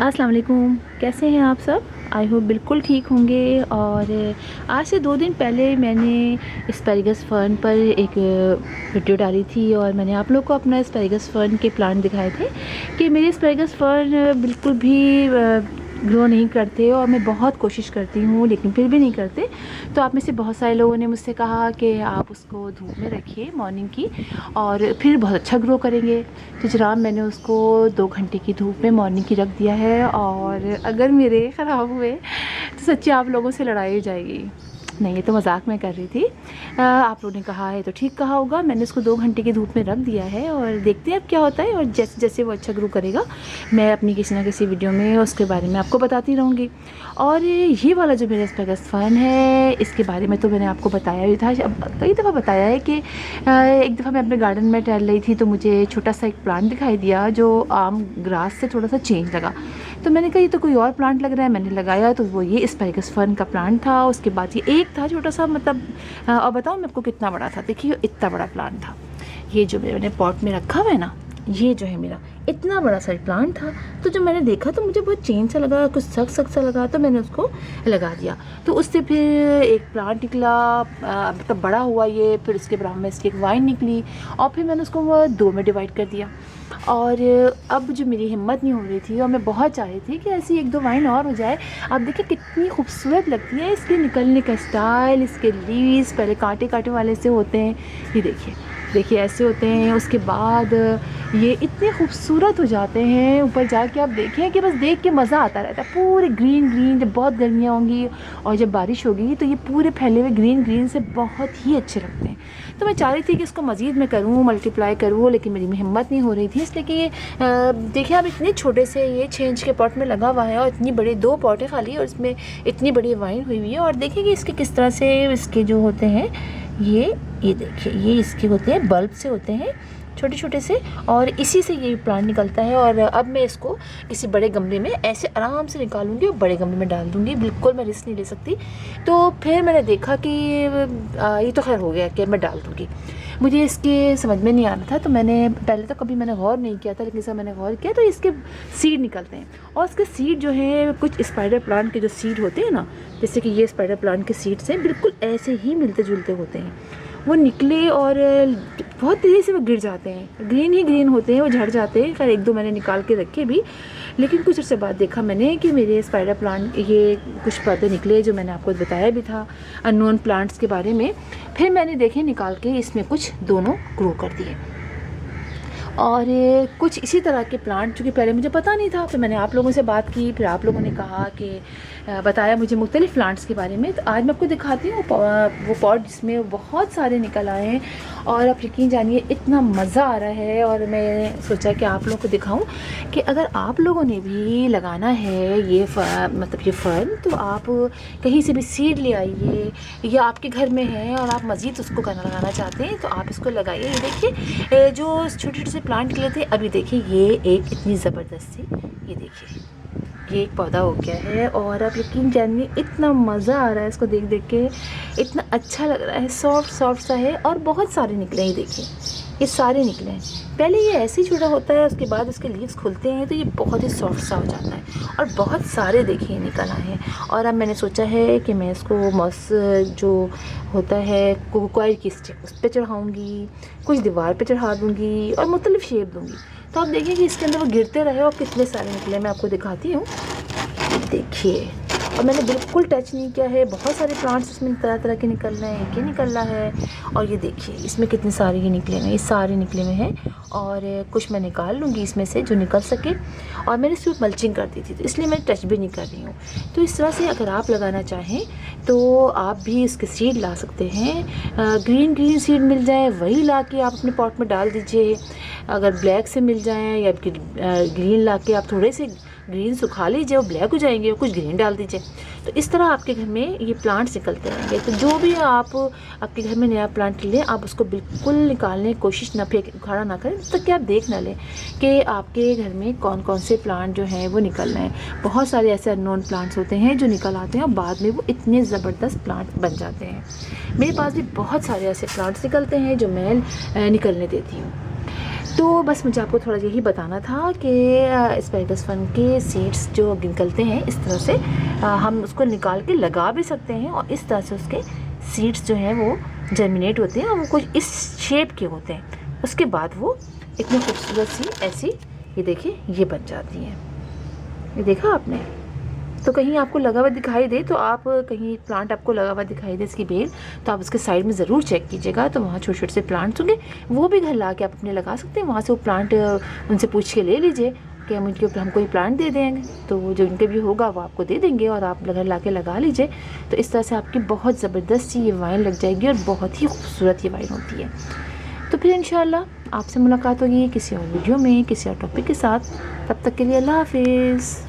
अस्सलाम वालेकुम, कैसे हैं आप सब? आई होप बिल्कुल ठीक होंगे। और आज से 2 दिन पहले मैंने एस्पैरागस फ़र्न पर एक वीडियो डाली थी और मैंने आप लोग को अपना एस्पैरागस फ़र्न के प्लांट दिखाए थे कि मेरे एस्पैरागस फ़र्न बिल्कुल भी ग्रो नहीं करते और मैं बहुत कोशिश करती हूँ लेकिन फिर भी नहीं करते। तो आप में से बहुत सारे लोगों ने मुझसे कहा कि आप उसको धूप में रखिए मॉर्निंग की और फिर बहुत अच्छा ग्रो करेंगे। तो जनाब मैंने उसको 2 घंटे की धूप में मॉर्निंग की रख दिया है और अगर मेरे ख़राब हुए तो सच्ची आप लोगों से लड़ाई हो जाएगी। नहीं, ये तो मजाक में कर रही थी। आप लोगों ने कहा है तो ठीक कहा होगा। मैंने उसको 2 घंटे की धूप में रख दिया है और देखते हैं अब क्या होता है। और जैसे जैसे वो अच्छा ग्रो करेगा मैं अपनी किसी ना किसी वीडियो में उसके बारे में आपको बताती रहूँगी। और ये वाला जो मेरा एस्पैरागस फ़र्न है इसके बारे में तो मैंने आपको बताया भी था, अब कई दफ़ा बताया है कि एक दफ़ा मैं अपने गार्डन में टहल रही थी तो मुझे छोटा सा एक प्लांट दिखाई दिया जो आम ग्रास से थोड़ा सा चेंज लगा। तो मैंने कहा ये तो कोई और प्लांट लग रहा है, मैंने लगाया तो वो ये एस्पैरागस फ़र्न का प्लांट था। उसके बाद ये एक था छोटा सा, मतलब और बताऊँ मैं आपको कितना बड़ा था। देखिए इतना बड़ा प्लांट था। ये जो मैंने पॉट में रखा हुआ है ना, ये जो है मेरा इतना बड़ा सा प्लांट था। तो जब मैंने देखा तो मुझे बहुत चेंज सा लगा, कुछ सख्त सा लगा, तो मैंने उसको लगा दिया। तो उससे फिर एक प्लांट निकला, मतलब बड़ा हुआ ये। फिर उसके बाद में इसकी एक वाइन निकली और फिर मैंने उसको 2 में डिवाइड कर दिया। और अब जो मेरी हिम्मत नहीं हो रही थी और मैं बहुत चाह रही थी कि ऐसी 1-2 वाइन और हो जाए। अब देखिए कितनी खूबसूरत लगती है, इसके निकलने का स्टाइल, इसके लीव्स पहले कांटे कांटे वाले से होते हैं, ये देखिए देखिए ऐसे होते हैं। उसके बाद ये इतने खूबसूरत हो जाते हैं, ऊपर जाके आप देखें कि बस देख के मज़ा आता रहता है। पूरे ग्रीन ग्रीन, जब बहुत गर्मियाँ होंगी और जब बारिश होगी तो ये पूरे फैले हुए ग्रीन ग्रीन से बहुत ही अच्छे लगते हैं। तो मैं चाह रही थी कि इसको मज़ीद मैं करूँ, मल्टीप्लाई करूँ, लेकिन मेरी हिम्मत नहीं हो रही थी। इसलिए कि देखिए आप इतने छोटे से ये 6 इंच के पॉट में लगा हुआ है और इतनी बड़ी 2 पॉट है खाली और इसमें इतनी बड़ी वाइन हुई हुई है। और देखिए कि इसके किस तरह से इसके जो होते हैं ये देखिए, ये इसके होते हैं बल्ब से होते हैं छोटे छोटे से, और इसी से ये प्लांट निकलता है। और अब मैं इसको किसी बड़े गमले में ऐसे आराम से निकालूंगी और बड़े गमले में डाल दूंगी। बिल्कुल मैं रिस्क नहीं ले सकती। तो फिर मैंने देखा कि ये तो खैर हो गया कि मैं डाल दूंगी। मुझे इसके समझ में नहीं आ रहा था, तो मैंने पहले तो कभी मैंने गौर नहीं किया था, लेकिन सब मैंने गौर किया तो इसके सीड निकलते हैं। और इसके सीड जो है कुछ स्पाइडर प्लांट के जो सीड होते हैं ना, जैसे कि ये स्पाइडर प्लांट के सीड्स हैं, बिल्कुल ऐसे ही मिलते जुलते होते हैं। वो निकले और बहुत तेज़ी से वो गिर जाते हैं, ग्रीन ही ग्रीन होते हैं, वो झड़ जाते हैं। खैर 1-2 मैंने निकाल के रखे भी, लेकिन कुछ अर्से बाद देखा मैंने कि मेरे स्पाइडर प्लांट ये कुछ पौधे निकले जो मैंने आपको बताया भी था अननोन प्लांट्स के बारे में। फिर मैंने देखे निकाल के इसमें कुछ दोनों ग्रो कर दिए। और कुछ इसी तरह के प्लांट जो कि पहले मुझे पता नहीं था, फिर मैंने आप लोगों से बात की, फिर आप लोगों ने कहा कि बताया मुझे मुख्तलिफ़ प्लांट्स के बारे में। तो आज मैं आपको दिखाती हूँ वो पॉट जिसमें बहुत सारे निकल आए हैं। और आप यकीन जानिए इतना मज़ा आ रहा है। और मैं सोचा कि आप लोगों को दिखाऊं कि अगर आप लोगों ने भी लगाना है ये मतलब ये फ़र्न, तो आप कहीं से भी सीड ले आइए, या आपके घर में है और आप मज़ीद उसको लगाना चाहते हैं तो आप इसको लगाइए। ये देखिए जो छोटे छोटे से प्लांट निकले थे, अभी देखिए ये एक इतनी ज़बरदस्त सी, ये देखिए ये एक पौधा हो गया है। और आप यकीन जानिए इतना मज़ा आ रहा है इसको देख देख के, इतना अच्छा लग रहा है, सॉफ्ट सॉफ्ट सा है। और बहुत सारे निकले हैं, देखिए ये सारे निकले हैं। पहले ये ऐसे ही छोटा होता है, उसके बाद उसके लीव्स खुलते हैं तो ये बहुत ही सॉफ्ट सा हो जाता है। और बहुत सारे देखिए निकल आए हैं। और अब मैंने सोचा है कि मैं इसको मॉस जो होता है कोकोआयर की स्टिक उस पर चढ़ाऊँगी, कुछ दीवार पे चढ़ा दूँगी और मुख्तलिफ शेप दूँगी। तो आप देखिए कि इसके अंदर वो गिरते रहे और कितने सारे निकले। मैं आपको दिखाती हूँ, देखिए। और मैंने बिल्कुल टच नहीं किया है। बहुत सारे प्लांट्स इसमें तरह तरह के निकल रहे हैं, ये निकल रहा है। और ये देखिए इसमें कितने सारे ये निकले हुए हैं, ये सारे निकले हुए हैं। और कुछ मैं निकाल लूँगी इसमें से जो निकल सके। और मैंने इसमें मल्चिंग कर दी थी तो इसलिए मैं टच भी नहीं कर रही हूँ। तो इस तरह से अगर आप लगाना चाहें तो आप भी इसके सीड ला सकते हैं। ग्रीन ग्रीन सीड मिल जाए वही ला के आप अपने पॉट में डाल दीजिए। अगर ब्लैक से मिल जाए या ग्रीन ला के आप थोड़े से ग्रीन सुखा लीजिए, वो ब्लैक हो जाएंगे, और कुछ ग्रीन डाल दीजिए। तो इस तरह आपके घर में ये प्लांट्स निकलते रहेंगे। तो जो भी आप आपके घर में नया प्लांट लें, आप उसको बिल्कुल निकालने की कोशिश ना, फेंक उखाड़ा ना करें तब तक कि आप देख ना लें कि आपके घर में कौन कौन से प्लांट जो हैं वो निकल रहे हैं। बहुत सारे ऐसे अननोन प्लांट्स होते हैं जो निकल आते हैं और बाद में वो इतने ज़बरदस्त प्लांट बन जाते हैं। मेरे पास भी बहुत सारे ऐसे प्लांट्स निकलते हैं जो मैं निकलने देती हूँ। तो बस मुझे आपको थोड़ा यही बताना था कि एस्पैरागस फन के सीड्स जो निकलते हैं इस तरह से हम उसको निकाल के लगा भी सकते हैं और इस तरह से उसके सीड्स जो हैं वो जर्मिनेट होते हैं और वो कुछ इस शेप के होते हैं। उसके बाद वो इतनी खूबसूरत सी ऐसी ये देखिए ये बन जाती हैं। ये देखा आपने? तो कहीं आपको लगा हुआ दिखाई दे तो आप कहीं प्लांट आपको लगा हुआ दिखाई दे इसकी बेल, तो आप उसके साइड में ज़रूर चेक कीजिएगा। तो वहाँ छोटे छोटे से प्लांट्स होंगे, वो भी घर ला के आप अपने लगा सकते हैं। वहाँ से वो प्लांट उनसे पूछ के ले लीजिए कि हम उनके ऊपर हम कोई प्लांट दे देंगे, तो वो जो उनके भी होगा वो आपको दे देंगे और आप घर ला के लगा लीजिए। तो इस तरह से आपकी बहुत ज़बरदस्त सी ये वाइन लग जाएगी और बहुत ही खूबसूरत ये वाइन होती है। तो फिर इंशाल्लाह आपसे मुलाकात होगी किसी और वीडियो में किसी और टॉपिक के साथ। तब तक के लिए अल्लाह हाफिज़।